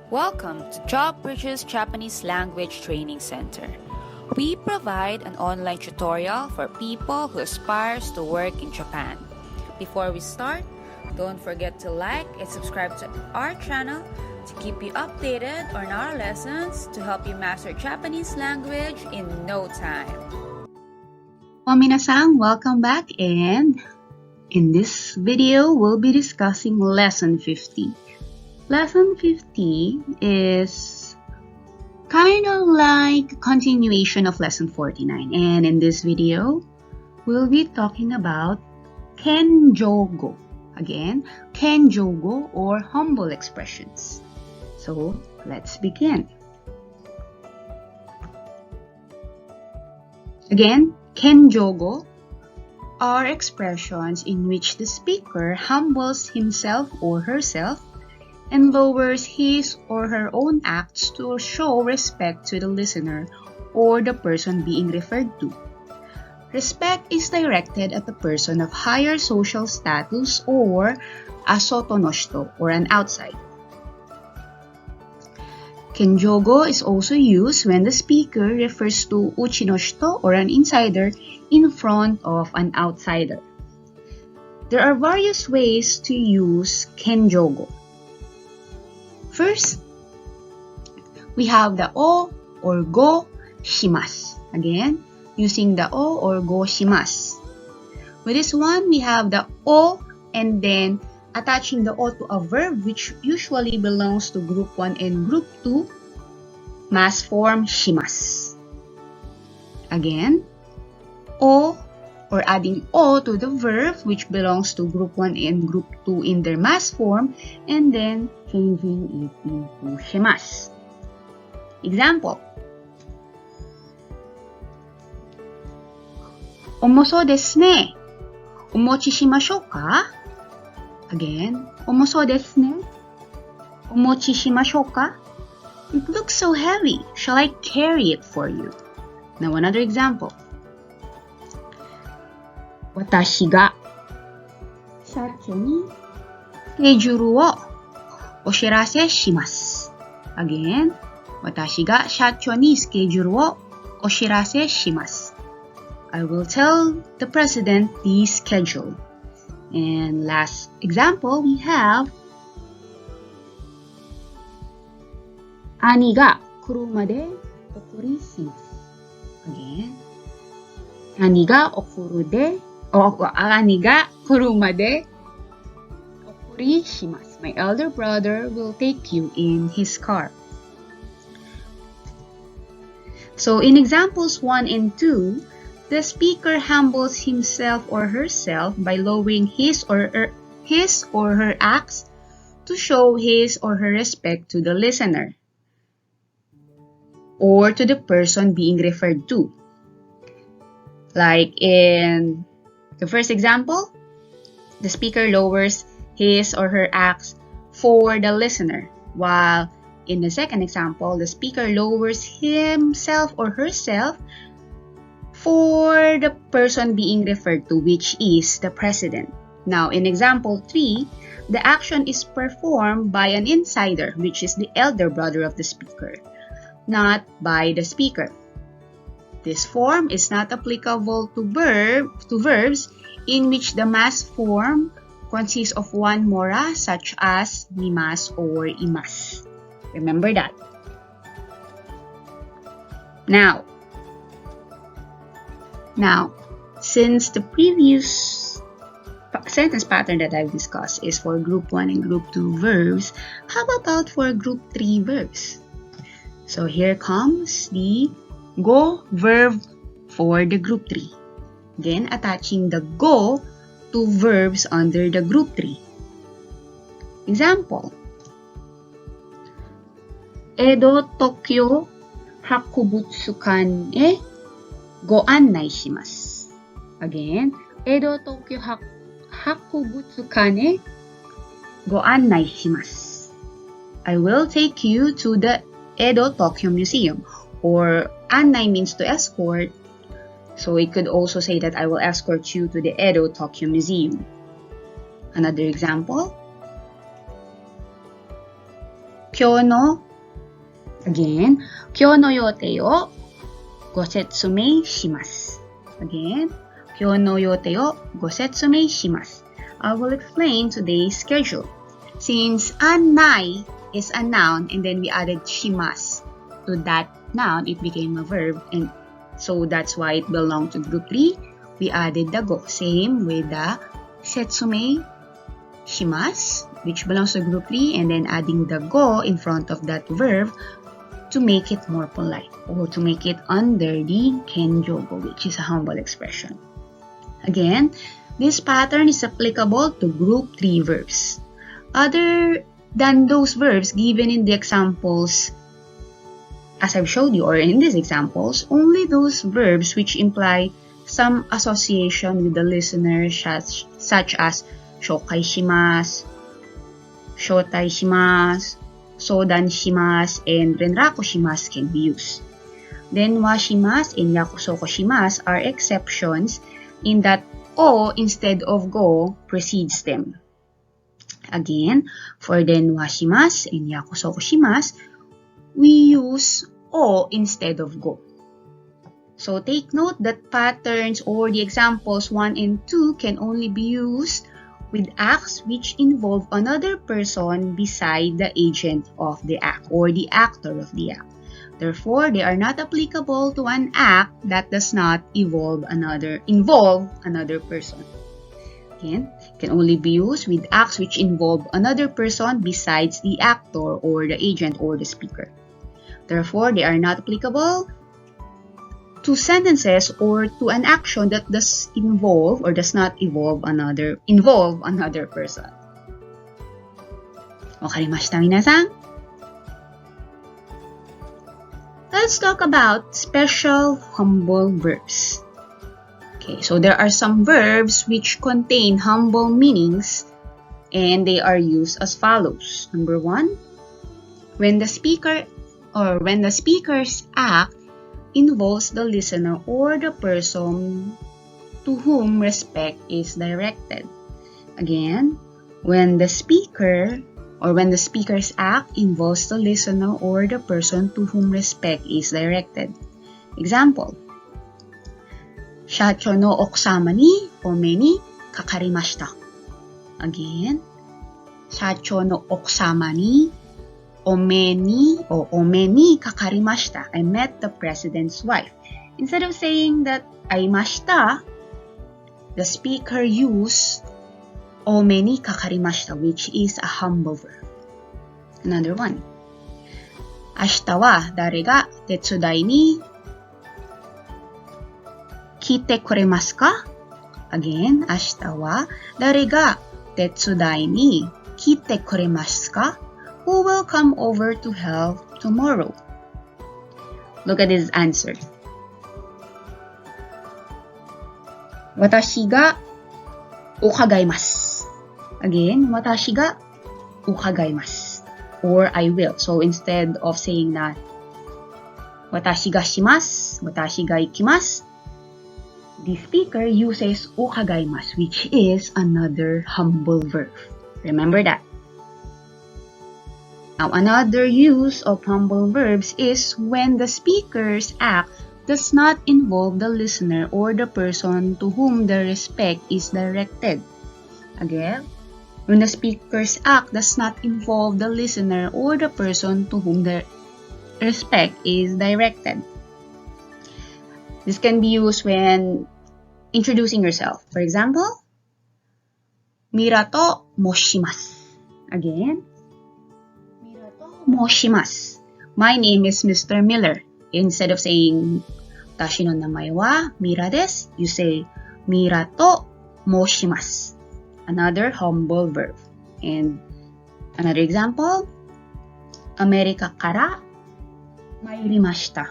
Welcome to Job Bridges Japanese Language Training Center. We provide an online tutorial for people who aspires to work in Japan. Before we start, don't forget to like and subscribe to our channel to keep you updated on our lessons to help you master Japanese language in no time. Minasan, welcome back, and in this video we'll be discussing lesson 50. Lesson 50 is kind of like a continuation of lesson 49, and in this video we'll be talking about kenjogo. Again, kenjogo or humble expressions. So let's begin. Again, kenjogo are expressions in which the speaker humbles himself or herself and lowers his or her own acts to show respect to the listener or the person being referred to. Respect is directed at the person of higher social status or asotonoshito or an outside. Kenjogo is also used when the speaker refers to uchinoshito or an insider in front of an outsider. There are various ways to use kenjogo. First, we have the o or go shimasu. Again, using the o or go shimasu. With this one, we have the o and then attaching the o to a verb which usually belongs to group 1 and group 2, mass form shimasu. Again, o or adding o to the verb which belongs to group 1 and group 2 in their mass form and then changing it into shimasu. Example: Omoso desu ne. Omochi shimashou ka? Again, omoso desu ne. Omochi shimashou ka? It looks so heavy. Shall I carry it for you? Now another example. Watashi ga shacho ni schedule wo oshirase shimasu. Again, watashi ga shacho ni schedule wo oshirase shimasu. I will tell the president the schedule. And last example, we have Ani ga kuru made okuri shimasu. Again, Ani ga okuru de Ani ga kuru made okuri shimasu. My elder brother will take you in his car. So in examples 1 and 2, the speaker humbles himself or herself by lowering his or her acts to show his or her respect to the listener or to the person being referred to. Like in the first example, the speaker lowers his or her acts for the listener, while in the second example, the speaker lowers himself or herself for the person being referred to, which is the president. Now, in example 3, the action is performed by an insider, which is the elder brother of the speaker, not by the speaker. This form is not applicable to verbs in which the mass form consists of one mora, such as mimasu or imasu. Remember that. Now, since the previous sentence pattern that I've discussed is for group 1 and group 2 verbs, how about for group 3 verbs? So here comes the go verb for the group 3. Again, attaching the go to verbs under the group 3. Example: Edo Tokyo Hakubutsukan e go annai shimasu. Again, Edo Tokyo Hakubutsukan e go annai shimasu. I will take you to the Edo Tokyo Museum, or annai means to escort, so we could also say that I will escort you to the Edo Tokyo Museum. Another example: Kyo no, again, kyo no yote o gosetsumei shimasu. Again, kyo no yote o gosetsumei shimasu. I will explain today's schedule. Since anai is a noun and then we added shimasu to that noun, it became a verb, and so that's why it belonged to group 3. We added the go. Same with the setsumei shimasu, which belongs to group 3, and then adding the go in front of that verb to make it more polite, or to make it under the kenjogo, which is a humble expression. Again, this pattern is applicable to group 3 verbs. Other than those verbs given in the examples, as I've showed you, or in these examples, only those verbs which imply some association with the listener, such as shokai shimasu, shotai shimasu, sodan shimasu, and renraku shimasu can be used. Then wa shimasu and yakusoko shimasu are exceptions in that o instead of go precedes them. Again, for den wa shimasu and yakusoko shimasu, we use o instead of go. So take note that patterns or the examples 1 and 2 can only be used with acts which involve another person beside the agent of the act or the actor of the act. Therefore, they are not applicable to an act that does not involve another person. Again, it can only be used with acts which involve another person besides the actor or the agent or the speaker. Therefore, they are not applicable to sentences or to an action that does involve or does not involve another person. Wakarimashita, minasan? Let's talk about special humble verbs. Okay, so there are some verbs which contain humble meanings and they are used as follows. Number 1, when the speaker's act involves the listener or the person to whom respect is directed. Again, when the speaker's act involves the listener or the person to whom respect is directed. Example, Shacho no okusama ni ome ni kakarimashita. Again, Shacho no okusama ni ome ni kakarimashita. I met the president's wife. Instead of saying that aimashita, the speaker used ome ni kakarimashita, which is a humble verb. Another one. Ashita wa dare ga tetsudai ni kite kuremasu ka? Again, ashita wa dare ga tetsudai ni kite kuremasu ka? Who will come over to help tomorrow? Look at this answer. Watashi ga ukagaimasu. Again, watashi ga ukagaimasu. Or I will. So instead of saying that watashi ga shimasu, watashi ga ikimasu, the speaker uses ukagaimasu, which is another humble verb. Remember that. Now, another use of humble verbs is when the speaker's act does not involve the listener or the person to whom the respect is directed. Again, when the speaker's act does not involve the listener or the person to whom the respect is directed. This can be used when introducing yourself. For example, Mira to moshimasu. Again, Mira to moshimasu. My name is Mr. Miller. Instead of saying Tashi no namae wa Mira desu, you say Mira to moshimasu. Another humble verb. And another example, Amerika kara mairimashita.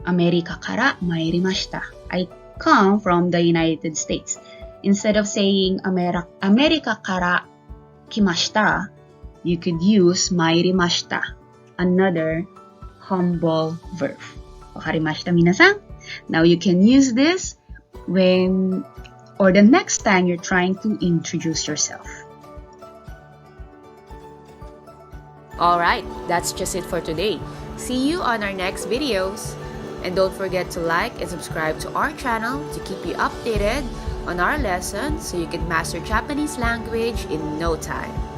Amerika kara mairimashita. I come from the United States. Instead of saying Amerika kara kimashita, you could use mairimashita. Another humble verb. Wakarimashita minasan? Now you can use this when or the next time you're trying to introduce yourself. Alright, that's just it for today. See you on our next videos. And don't forget to like and subscribe to our channel to keep you updated on our lessons so you can master Japanese language in no time.